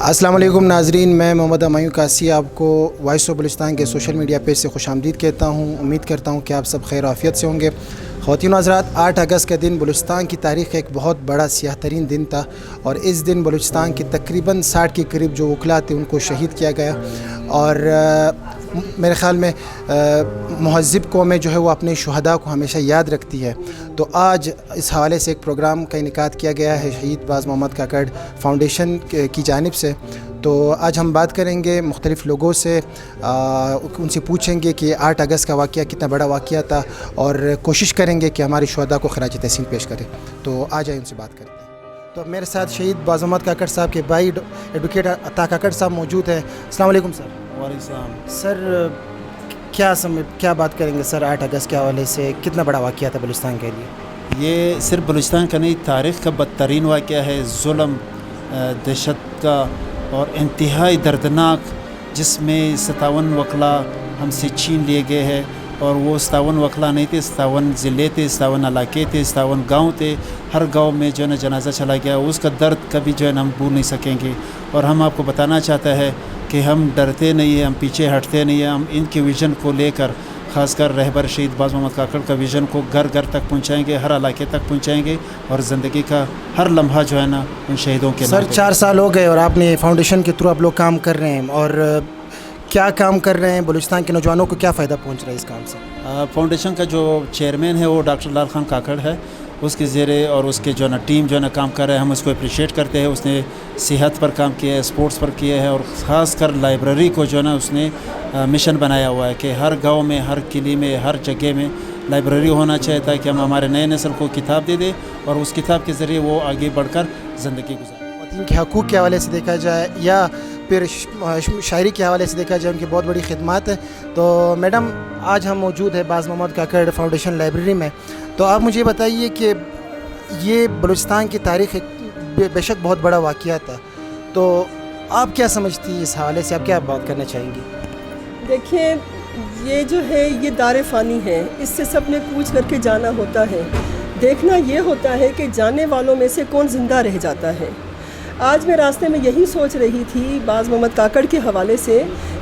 अस्सलाम वालेकुम नाजरीन, मैं मोहम्मद अमायू कासी आपको वॉइस ऑफ बलूचिस्तान के सोशल मीडिया पेज से खुशामदीद कहता हूँ। उम्मीद करता हूँ कि आप सब खैर आफियत से होंगे। ख़वातीन हज़रात, 8 अगस्त का दिन बलूचिस्तान की तारीख़ का एक बहुत बड़ा सियाह तरीन दिन था और इस दिन बलूचिस्तान के तकरीबन 60 के करीब जो वकला थे उनको शहीद किया गया। और मेरे ख़्याल में महज़िब कौमें जो है वो अपने शुहदा को हमेशा याद रखती है। तो आज इस हवाले से एक प्रोग्राम का इनेकाद किया गया है शहीद बाज़ मोहम्मद काकड़ फाउंडेशन की जानिब से। तो आज हम बात करेंगे मुख्तलिफ़ लोगों से, उनसे पूछेंगे कि 8 अगस्त का वाक़या कितना बड़ा वाक़या था और कोशिश करेंगे कि हमारे शुहदा को खराज तहसीन पेश करें। तो आ जाए उनसे बात करते हैं। तो मेरे साथ शहीद बाज़ मोहम्मद काकड़ साहब के भाई एडवोकेट अता काकड़ साहब मौजूद हैं। अस्सलाम वालेकुम सर। वालेकुम सर, क्या बात करेंगे सर 8 अगस्त के हवाले से, कितना बड़ा वाक़या था बलूचिस्तान के लिए? ये सिर्फ बलूचिस्तान का नहीं, तारीख़ का बदतरीन वाक़या है, जुल्म, दहशत का और इंतहाई दर्दनाक, जिसमें 57 वकला हमसे छीन लिए गए हैं। और वो 57 वकला नहीं थे, 57 ज़िले थे, 57 इलाके थे, 57 गाँव थे। हर गाँव में जो है ना जनाजा चला गया, उसका दर्द कभी जो है ना हम भूल नहीं सकेंगे। और हम आपको बताना चाहते हैं कि हम डरते नहीं हैं, हम पीछे हटते नहीं हैं। हम इनके विज़न को लेकर, ख़ासकर रहबर शहीद बाज़ मोहम्मद काकड़ का विज़न को घर घर तक पहुँचाएँगे, हर इलाके तक पहुँचाएँगे और ज़िंदगी का हर लम्हा जो है ना उन शहीदों के सर 4 साल हो गए और आपने फाउंडेशन के थ्रू आप लोग काम कर रहे हैं, और क्या काम कर रहे हैं? बलूचिस्तान के नौजवानों को क्या फ़ायदा पहुँच रहा है इस काम से? फाउंडेशन का जो चेयरमैन है वो डॉक्टर लाल खान काकड़ है, उसके ज़रिए और उसके जो है ना टीम जो है ना काम कर रहे हैं, हम उसको अप्रिशिएट करते हैं। उसने सेहत पर काम किया है, स्पोर्ट्स पर किया है और ख़ास कर लाइब्रेरी को जो है ना उसने मिशन बनाया हुआ है कि हर गांव में, हर किले में, हर जगह में लाइब्रेरी होना चाहिए ताकि हम हमारे नए नस्ल को किताब दे दें और उस किताब के ज़रिए वो आगे बढ़कर ज़िंदगी गुजारें। ख़वातीन के हकूक़ के हवाले से देखा जाए या फिर शायरी के हवाले से देखा जाए, उनकी बहुत बड़ी खिदमत है। तो मैडम, आज हम मौजूद है बाज़ मोहम्मद काकड़ फाउंडेशन लाइब्रेरी में। तो आप मुझे बताइए कि ये बलूचिस्तान की तारीख़ बेशक बहुत बड़ा वाक़या था, तो आप क्या समझती हैं इस हवाले से, आप क्या बात करना चाहेंगी? देखिए, ये जो है ये दार फ़ानी है, इससे सब ने पूछ करके जाना होता है। देखना ये होता है कि जाने वालों में से कौन ज़िंदा रह जाता है। आज मैं रास्ते में यही सोच रही थी बाज़ मोहम्मद काकड़ के हवाले से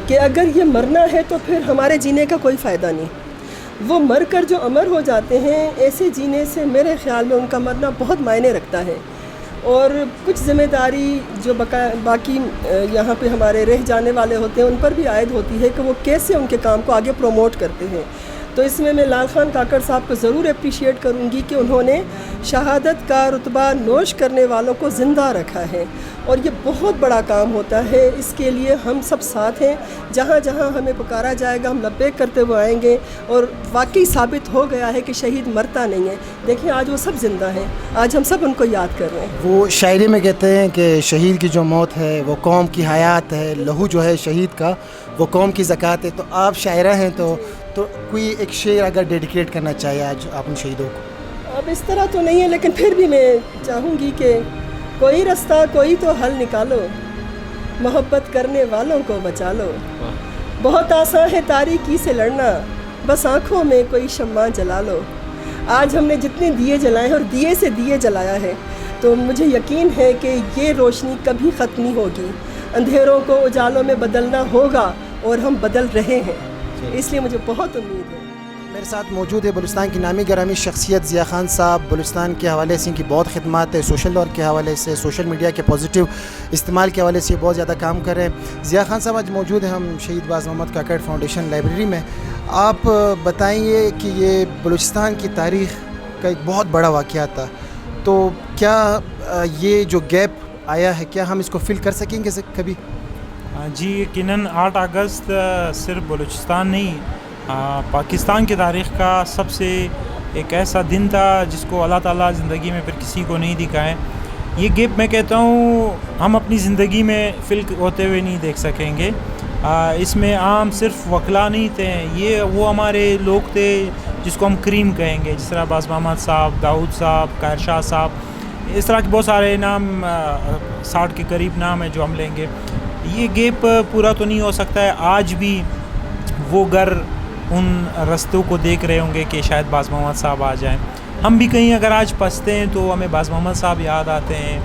कि अगर ये मरना है तो फिर हमारे जीने का कोई फ़ायदा नहीं। वो मर कर जो अमर हो जाते हैं, ऐसे जीने से मेरे ख़्याल में उनका मरना बहुत मायने रखता है। और कुछ ज़िम्मेदारी जो बाकी यहाँ पे हमारे रह जाने वाले होते हैं उन पर भी आयद होती है कि वो कैसे उनके काम को आगे प्रोमोट करते हैं। तो इसमें मैं लाल खान काकड़ साहब को ज़रूर अप्रिशिएट करूँगी कि उन्होंने शहादत का रुतबा नोश करने वालों को ज़िंदा रखा है और ये बहुत बड़ा काम होता है। इसके लिए हम सब साथ हैं, जहाँ जहाँ हमें पुकारा जाएगा हम लब्बैक करते हुए आएंगे। और वाकई साबित हो गया है कि शहीद मरता नहीं है। देखिए, आज वो सब ज़िंदा हैं, आज हम सब उनको याद कर रहे हैं। वो शायरी में कहते हैं कि शहीद की जो मौत है वो कौम की हयात है, लहू जो है शहीद का वो कौम की ज़कात है। तो आप शायरा हैं, तो कोई एक शेर अगर डेडिकेट करना चाहिए आज आप उन शहीदों को? अब इस तरह तो नहीं है, लेकिन फिर भी मैं चाहूँगी कि कोई रास्ता कोई तो हल निकालो, मोहब्बत करने वालों को बचा लो। बहुत आसान है तारीकी से लड़ना, बस आँखों में कोई शम्मा जला लो। आज हमने जितने दिए जलाए हैं और दिए से दिए जलाया है, तो मुझे यकीन है कि ये रोशनी कभी ख़त्म नहीं होगी। अंधेरों को उजालों में बदलना होगा और हम बदल रहे हैं, इसलिए मुझे बहुत उम्मीद है। मेरे साथ मौजूद है बलूचिस्तान की नामी गिरामी शख्सियत ज़िया खान साहब। बलूचिस्तान के हवाले से इनकी बहुत खिदमत है, सोशल वर्क के हवाले से, सोशल मीडिया के पॉजिटिव इस्तेमाल के हवाले से बहुत ज़्यादा काम कर रहे हैं। ज़िया खान साहब, आज मौजूद हैं हम शहीद बाज़ मोहम्मद काकड़ फाउंडेशन लाइब्रेरी में। आप बताइए कि ये बलूचिस्तान की तारीख़ का एक बहुत बड़ा वाक़या था, तो क्या ये जो गैप आया है, क्या हम इसको फिल कर सकेंगे कभी? जी, यकीनन 8 अगस्त सिर्फ बलूचिस्तान नहीं, पाकिस्तान की तारीख़ का सबसे एक ऐसा दिन था जिसको अल्लाह ताला ज़िंदगी में फिर किसी को नहीं दिखाए। ये गैप मैं कहता हूँ हम अपनी ज़िंदगी में फिल होते हुए नहीं देख सकेंगे। इसमें आम सिर्फ वकला नहीं थे, ये वो हमारे लोग थे जिसको हम करीम कहेंगे, जिस तरह बाज़ मोहम्मद साहब, दाऊद साहब, कायर शाह साहब, इस तरह के बहुत सारे नाम 60 के करीब नाम है जो हम लेंगे। ये गैप पूरा तो नहीं हो सकता है। आज भी वो घर उन रस्तों को देख रहे होंगे कि शायद बाज़ मोहम्मद साहब आ जाएं। हम भी कहीं अगर आज पसते हैं तो हमें बाज़ मोहम्मद साहब याद आते हैं,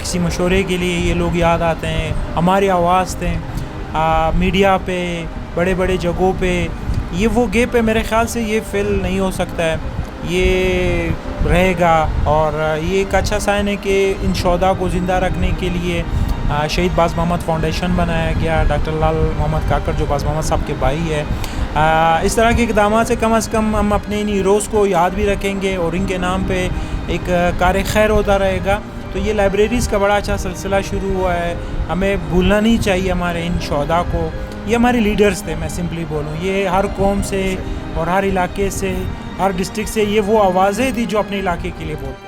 کسی مشورے کے لیے یہ لوگ یاد آتے ہیں. ہماری آواز تھے میڈیا پہ, بڑے بڑے جگہوں پہ. یہ وہ گیپ ہے, میرے خیال سے یہ فل نہیں ہو سکتا ہے, یہ رہے گا. اور یہ ایک اچھا سائن ہے کہ ان شہداء کو زندہ رکھنے کے لیے شہید باز محمد فاؤنڈیشن بنایا گیا. ڈاکٹر لال محمد کاکڑ جو باز محمد صاحب کے بھائی ہے, اس طرح کے اقدامات سے کم ہم اپنے ان ہیروز کو یاد بھی رکھیں گے اور ان کے نام پہ ایک کار خیر ہوتا رہے گا. تو یہ لائبریریز کا بڑا اچھا سلسلہ شروع ہوا ہے. ہمیں بھولنا نہیں چاہیے ہمارے ان شہداء کو. یہ ہمارے لیڈرز تھے, میں سمپلی بولوں, یہ ہر قوم سے اور ہر علاقے سے, ہر ڈسٹرکٹ سے یہ وہ آوازیں تھی جو اپنے علاقے کے لیے بولتے.